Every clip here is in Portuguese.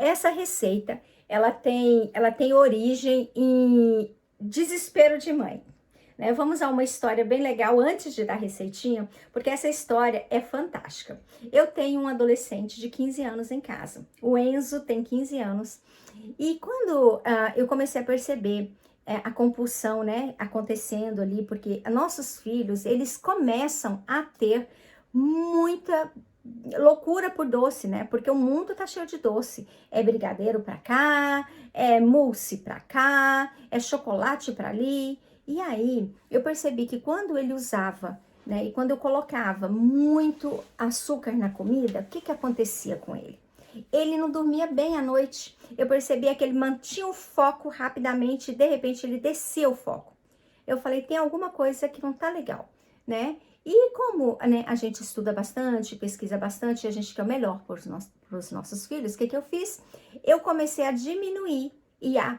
Essa receita, ela tem origem em desespero de mãe, né? Vamos a uma história bem legal antes de dar a receitinha, porque essa história é fantástica. Eu tenho um adolescente de 15 anos em casa. O Enzo tem 15 anos. E quando eu comecei a perceber a compulsão, né, acontecendo ali, porque nossos filhos, eles começam a ter muita loucura por doce, né? Porque o mundo tá cheio de doce. É brigadeiro pra cá, é mousse pra cá, é chocolate pra ali. E aí, eu percebi que quando ele usava, né, e quando eu colocava muito açúcar na comida, o que que acontecia com ele? Ele não dormia bem à noite. Eu percebia que ele mantinha o foco rapidamente e de repente ele descia o foco. Eu falei, tem alguma coisa que não tá legal, né? E como, né, a gente estuda bastante, pesquisa bastante, a gente quer o melhor para os nossos filhos, o que que eu fiz? Eu comecei a diminuir e a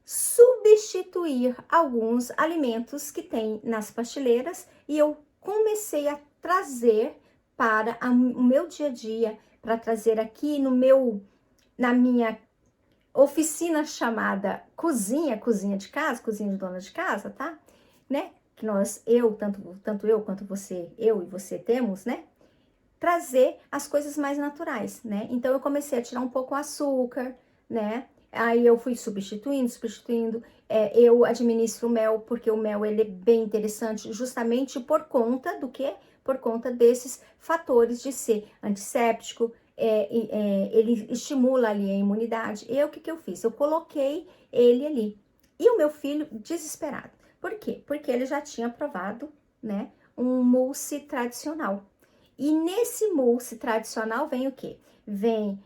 substituir alguns alimentos que tem nas prateleiras e eu comecei a trazer para o meu dia a dia, para trazer aqui na minha oficina chamada cozinha de casa, cozinha de dona de casa, tá? Né? Que tanto eu quanto você, eu e você temos, né? Trazer as coisas mais naturais, né? Então eu comecei a tirar um pouco o açúcar, né? Aí eu fui substituindo. Eu administro o mel, porque o mel ele é bem interessante, justamente por conta do quê? Por conta desses fatores de ser antisséptico, ele estimula ali a imunidade. E o que que eu fiz? Eu coloquei ele ali. E o meu filho desesperado. Por quê? Porque ele já tinha provado, né, um mousse tradicional. E nesse mousse tradicional vem o quê? Vem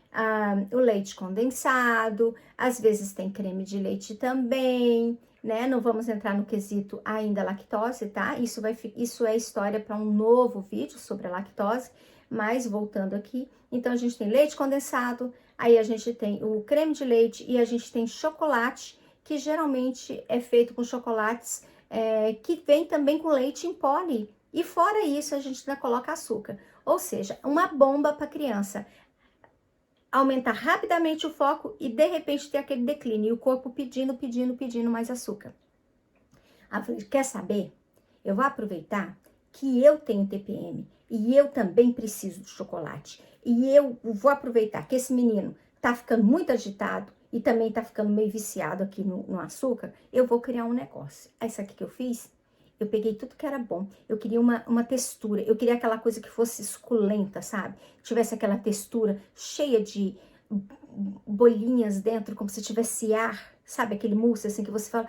o leite condensado, às vezes tem creme de leite também, né? Não vamos entrar no quesito ainda lactose, tá? Isso é história para um novo vídeo sobre a lactose, mas voltando aqui, então a gente tem leite condensado, aí a gente tem o creme de leite e a gente tem chocolate, que geralmente é feito com chocolates que vem também com leite em pó ali. E fora isso, a gente ainda coloca açúcar. Ou seja, uma bomba para criança aumentar rapidamente o foco e de repente ter aquele declínio. E o corpo pedindo mais açúcar. Aí eu falei, quer saber? Eu vou aproveitar que eu tenho TPM e eu também preciso de chocolate. E eu vou aproveitar que esse menino tá ficando muito agitado e também tá ficando meio viciado aqui no açúcar. Eu vou criar um negócio. Aí sabe o que eu fiz? Eu peguei tudo que era bom. Eu queria uma textura. Eu queria aquela coisa que fosse suculenta, sabe? Tivesse aquela textura cheia de bolinhas dentro, como se tivesse ar. Sabe aquele mousse assim que você fala...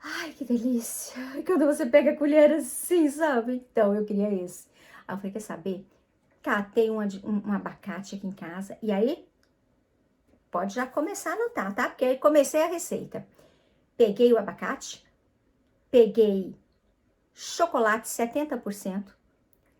Ai, que delícia. E quando você pega a colher assim, sabe? Então, eu queria esse. Aí eu falei, quer saber? Catei um abacate aqui em casa. E aí, pode já começar a anotar, tá? Porque aí comecei a receita. Peguei o abacate, peguei chocolate 70%,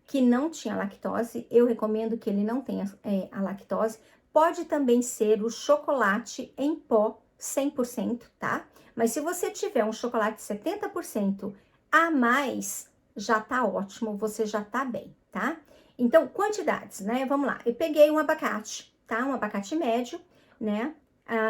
que não tinha lactose. Eu recomendo que ele não tenha a lactose. Pode também ser o chocolate em pó 100%, tá? Mas se você tiver um chocolate 70% a mais, já tá ótimo, você já tá bem, tá? Então, quantidades, né? Vamos lá. Eu peguei um abacate, tá? Um abacate médio, né?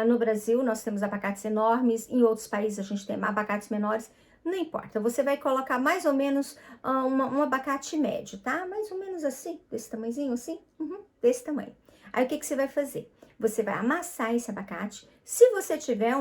No Brasil, nós temos abacates enormes, em outros países a gente tem abacates menores. Não importa, você vai colocar mais ou menos um abacate médio, tá? Mais ou menos assim, desse tamanhozinho assim, desse tamanho. Aí, o que que você vai fazer? Você vai amassar esse abacate. Se você tiver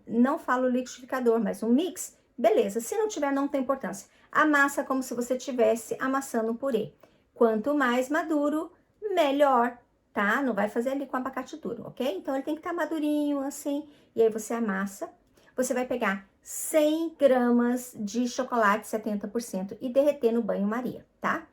não falo liquidificador, mas um mix, beleza. Se não tiver, não tem importância. Amassa como se você estivesse amassando um purê. Quanto mais maduro, melhor, tá? Não vai fazer ali com abacate duro, ok? Então, ele tem que estar madurinho, assim. E aí, você amassa. Você vai pegar 100 gramas de chocolate 70% e derreter no banho-maria, tá?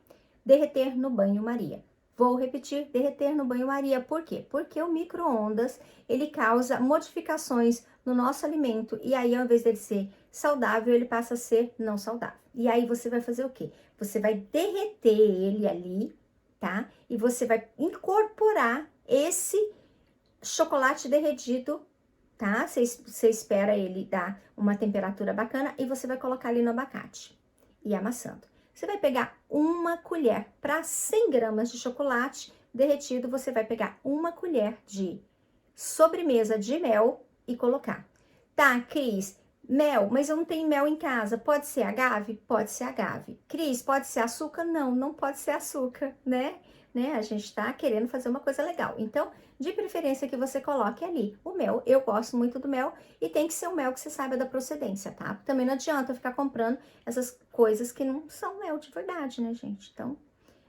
Derreter no banho-maria. Vou repetir, derreter no banho-maria. Por quê? Porque o micro-ondas, ele causa modificações no nosso alimento e aí, ao invés dele ser saudável, ele passa a ser não saudável. E aí, você vai fazer o quê? Você vai derreter ele ali, tá? E você vai incorporar esse chocolate derretido, tá? Você espera ele dar uma temperatura bacana e você vai colocar ali no abacate e amassando. Você vai pegar uma colher para 100 gramas de chocolate derretido, você vai pegar uma colher de sobremesa de mel e colocar. Tá, Cris, mel, mas eu não tenho mel em casa. Pode ser agave? Pode ser agave. Cris, pode ser açúcar? Não, não pode ser açúcar, né? A gente tá querendo fazer uma coisa legal. Então, de preferência que você coloque ali o mel. Eu gosto muito do mel e tem que ser um mel que você saiba da procedência, tá? Também não adianta ficar comprando essas coisas que não são mel de verdade, né, gente? Então,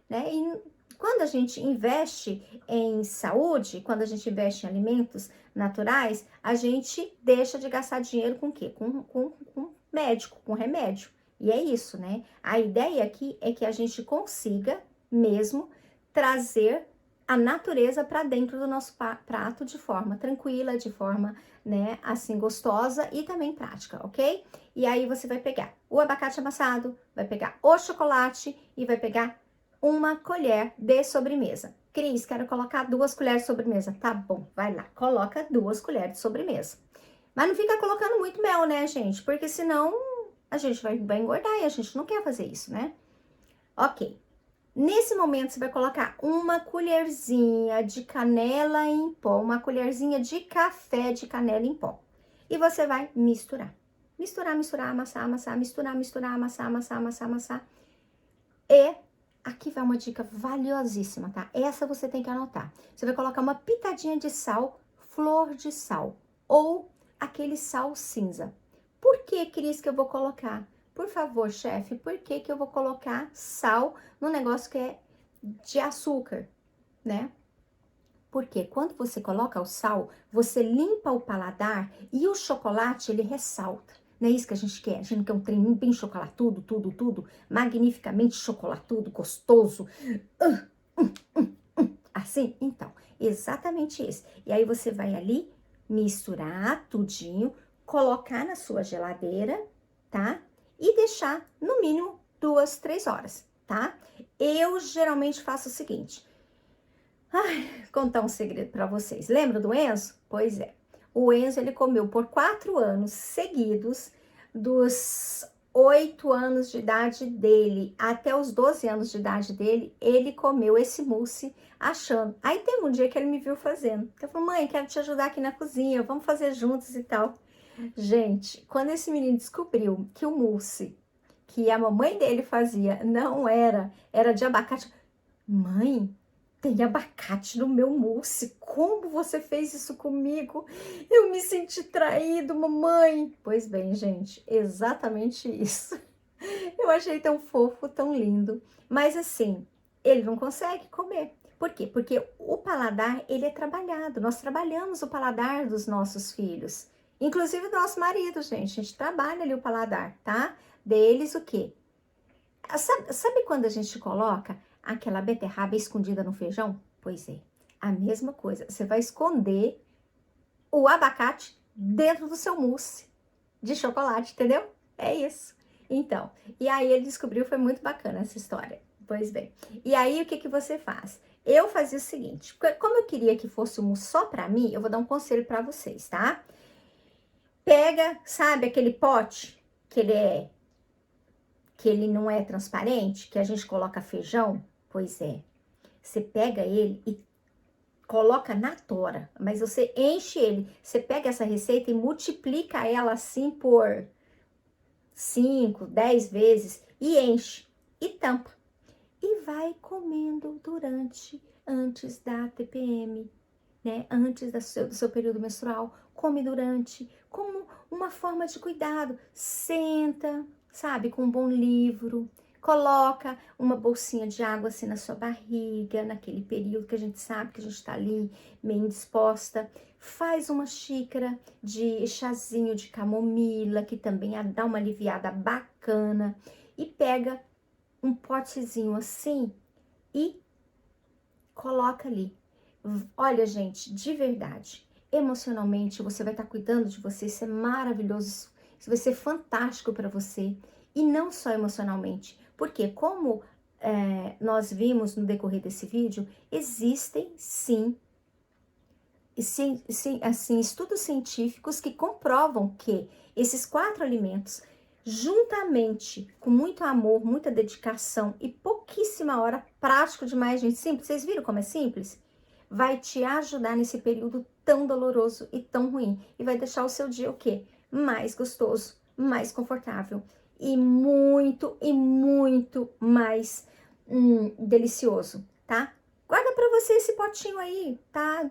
né? E quando a gente investe em saúde, quando a gente investe em alimentos naturais, a gente deixa de gastar dinheiro com o quê? Com médico, com remédio. E é isso, né? A ideia aqui é que a gente consiga mesmo trazer a natureza para dentro do nosso prato de forma tranquila, de forma, né, assim, gostosa e também prática, ok? E aí você vai pegar o abacate amassado, vai pegar o chocolate e vai pegar uma colher de sobremesa. Cris, quero colocar 2 colheres de sobremesa. Tá bom, vai lá, coloca 2 colheres de sobremesa. Mas não fica colocando muito mel, né, gente? Porque senão a gente vai engordar e a gente não quer fazer isso, né? Ok. Nesse momento, você vai colocar uma colherzinha de canela em pó, uma colherzinha de café de canela em pó. E você vai misturar. Misturar, misturar, amassar, amassar, misturar, misturar, amassar, amassar, amassar, amassar. E aqui vai uma dica valiosíssima, tá? Essa você tem que anotar. Você vai colocar uma pitadinha de sal, flor de sal, ou aquele sal cinza. Por que, Cris, que eu vou colocar? Por favor, chefe, por que que eu vou colocar sal no negócio que é de açúcar, né? Porque quando você coloca o sal, você limpa o paladar e o chocolate, ele ressalta. Não é isso que a gente quer? A gente quer um trem bem chocolatudo, tudo, magnificamente chocolatudo, gostoso. Assim? Então, exatamente isso. E aí você vai ali misturar tudinho, colocar na sua geladeira, tá? E deixar no mínimo 2, 3 horas, tá? Eu geralmente faço o seguinte. Contar um segredo para vocês. Lembra do Enzo? Pois é. O Enzo, ele comeu por 4 anos seguidos, dos 8 anos de idade dele até os 12 anos de idade dele, ele comeu esse mousse achando. Aí teve um dia que ele me viu fazendo. Eu falei, mãe, quero te ajudar aqui na cozinha, vamos fazer juntos e tal. Gente, quando esse menino descobriu que o mousse que a mamãe dele fazia não era de abacate. Mãe, tem abacate no meu mousse. Como você fez isso comigo? Eu me senti traído, mamãe. Pois bem, gente, exatamente isso. Eu achei tão fofo, tão lindo. Mas assim, ele não consegue comer. Por quê? Porque o paladar, ele é trabalhado. Nós trabalhamos o paladar dos nossos filhos. Inclusive do nosso marido, gente. A gente trabalha ali o paladar, tá? Deles o quê? Sabe quando a gente coloca aquela beterraba escondida no feijão? Pois é, a mesma coisa. Você vai esconder o abacate dentro do seu mousse de chocolate, entendeu? É isso. Então, e aí ele descobriu, foi muito bacana essa história. Pois bem. E aí, o que que você faz? Eu fazia o seguinte, como eu queria que fosse um mousse só pra mim, eu vou dar um conselho pra vocês, tá? Pega, sabe, aquele pote que ele não é transparente, que a gente coloca feijão? Pois é. Você pega ele e coloca na tora, mas você enche ele. Você pega essa receita e multiplica ela assim por 5, 10 vezes e enche e tampa. E vai comendo antes da TPM, né? Antes do seu período menstrual. Come durante, como uma forma de cuidado. Senta, sabe, com um bom livro. Coloca uma bolsinha de água assim na sua barriga, naquele período que a gente sabe que a gente tá ali meio indisposta. Faz uma xícara de chazinho de camomila, que também dá uma aliviada bacana. E pega um potezinho assim e coloca ali. Olha, gente, de verdade, emocionalmente você vai estar cuidando de você, isso é maravilhoso, isso vai ser fantástico para você. E não só emocionalmente, porque como nós vimos no decorrer desse vídeo, existem sim, assim, estudos científicos que comprovam que esses 4 alimentos, juntamente com muito amor, muita dedicação e pouquíssima hora, prático demais, gente, simples. Vocês viram como é simples? vai te ajudar nesse período tão doloroso e tão ruim. E vai deixar o seu dia o quê? Mais gostoso, mais confortável e muito mais delicioso, tá? Guarda pra você esse potinho aí, tá?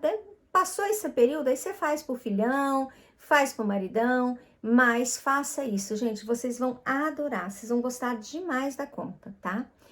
Passou esse período, aí você faz pro filhão, faz pro maridão, mas faça isso, gente. Vocês vão adorar, vocês vão gostar demais da conta, tá?